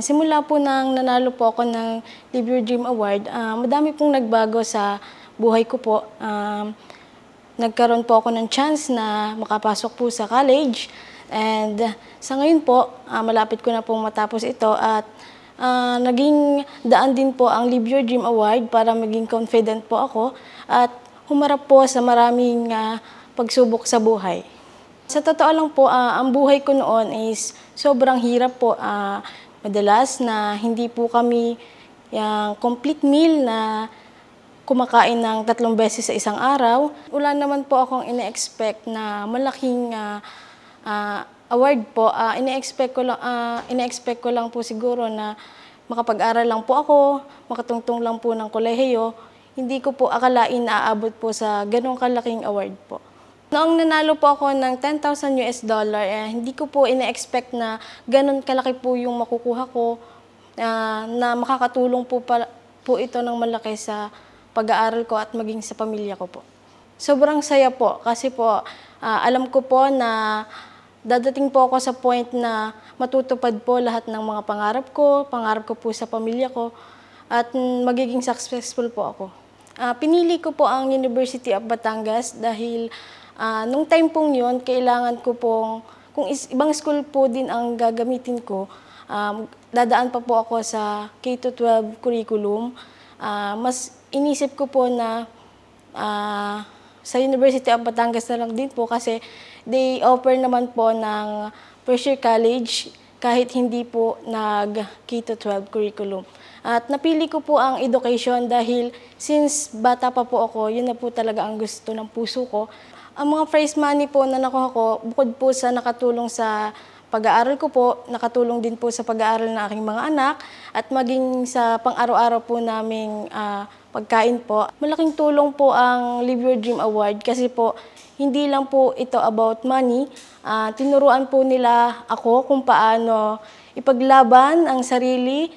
Simula po nang nanalo po ako ng Live Your Dream Award, madami pong nagbago sa buhay ko po. Nagkaroon po ako ng chance na makapasok po sa college. And sa ngayon po, malapit ko na pong matapos ito at naging daan din po ang Live Your Dream Award para maging confident po ako at humarap po sa maraming pagsubok sa buhay. Sa totoo lang po, ang buhay ko noon is sobrang hirap po. Madalas na hindi po kami yung complete meal na kumakain ng 3 beses sa isang araw. Wala naman po akong ine-expect na malaking award po. Ine-expect ko lang po siguro na makapag-aral lang po ako, makatungtong lang po ng kolehiyo. Hindi ko po akalain na aabot po sa ganong kalaking award po. Noong nanalo po ako ng $10,000, hindi ko po ine-expect na ganon kalaki po yung makukuha ko, na makakatulong po ito ng malaki sa pag-aaral ko at maging sa pamilya ko po. Sobrang saya po kasi po alam ko po na dadating po ako sa point na matutupad po lahat ng mga pangarap ko po sa pamilya ko at magiging successful po ako. Pinili ko po ang University of Batangas dahil nung time pong yun, kailangan ko pong, kung ibang school po din ang gagamitin ko, dadaan pa po ako sa K-12 curriculum. Mas inisip ko po na sa University of Batangas na lang din po kasi they offer naman po ng first year college kahit hindi po nag K-12 curriculum. At napili ko po ang education dahil since bata pa po ako, yun na po talaga ang gusto ng puso ko. Ang mga prize money po na nakuha ko, bukod po sa nakatulong sa pag-aaral ko po, nakatulong din po sa pag-aaral ng aking mga anak at maging sa pang-araw-araw po naming pagkain po. Malaking tulong po ang Live Your Dream Award kasi po hindi lang po ito about money. Tinuruan po nila ako kung paano ipaglaban ang sarili.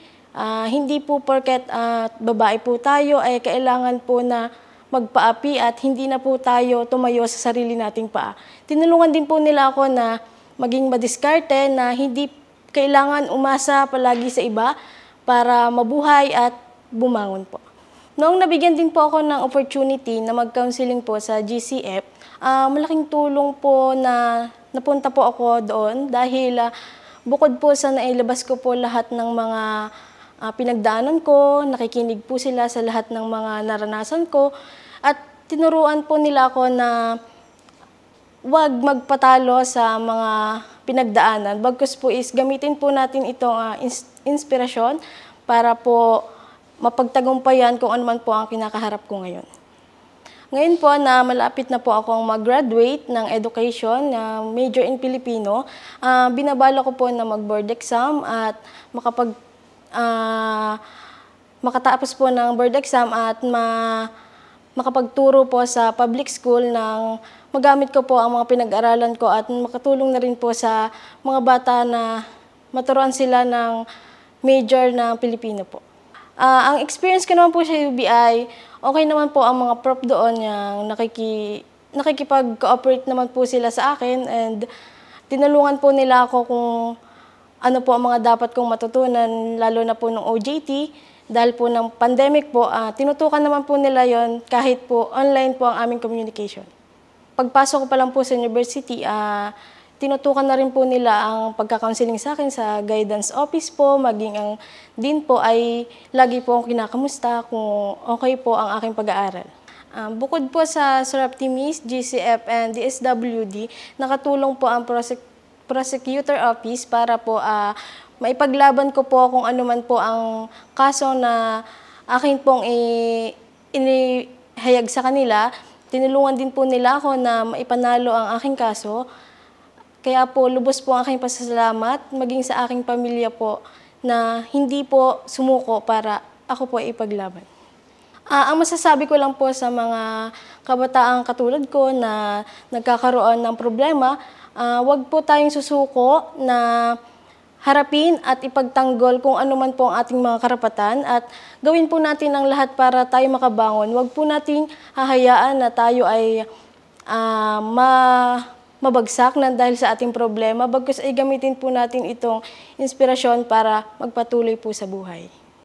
Hindi po porket babae po tayo ay kailangan po na magpaapi at hindi na po tayo tumayo sa sarili nating paa. Tinulungan din po nila ako na maging madiskarte na hindi kailangan umasa palagi sa iba para mabuhay at bumangon po. Noong nabigyan din po ako ng opportunity na mag-counseling po sa GCF, malaking tulong po na napunta po ako doon dahil bukod po sa nailabas ko po lahat ng mga pinagdaanan ko, nakikinig po sila sa lahat ng mga naranasan ko, at tinuruan po nila ako na huwag magpatalo sa mga pinagdaanan. Bagkus po is gamitin po natin itong inspirasyon para po mapagtagumpayan kung ano man po ang kinakaharap ko ngayon. Ngayon po na malapit na po akong mag-graduate ng education, major in Filipino, binabala ko po na mag-board exam at makatapos po ng board exam at makapagturo po sa public school ng magamit ko po ang mga pinag-aralan ko at makatulong na rin po sa mga bata na maturuan sila ng major na Pilipino po. Ang experience ko naman po sa UBI, okay naman po ang mga prof doon, yung nakikipag-cooperate naman po sila sa akin and tinulungan po nila ako kung ano po ang mga dapat kong matutunan, lalo na po ng OJT. Dahil po ng pandemic po, tinutukan naman po nila yon kahit po online po ang aming communication. Pagpasok ko pa lang po sa university, tinutukan na rin po nila ang pagka-counseling sa akin sa guidance office po, maging ang dean po ay lagi po akong kinakamusta kung okay po ang aking pag-aaral. Bukod po sa Surap Timis, GCF, and DSWD, nakatulong po ang prosecutor office para po maipaglaban ko po kung ano man po ang kaso na akin pong inihayag sa kanila. Tinulungan din po nila ako na maipanalo ang aking kaso. Kaya po lubos po ang aking pasasalamat maging sa aking pamilya po na hindi po sumuko para ako po ipaglaban. Ang masasabi ko lang po sa mga kabataang katulad ko na nagkakaroon ng problema, wag po tayong susuko na harapin at ipagtanggol kung ano man po ang ating mga karapatan at gawin po natin ang lahat para tayo makabangon. Huwag po nating hahayaan na tayo ay mabagsak ng dahil sa ating problema, bagkus ay gamitin po natin itong inspirasyon para magpatuloy po sa buhay.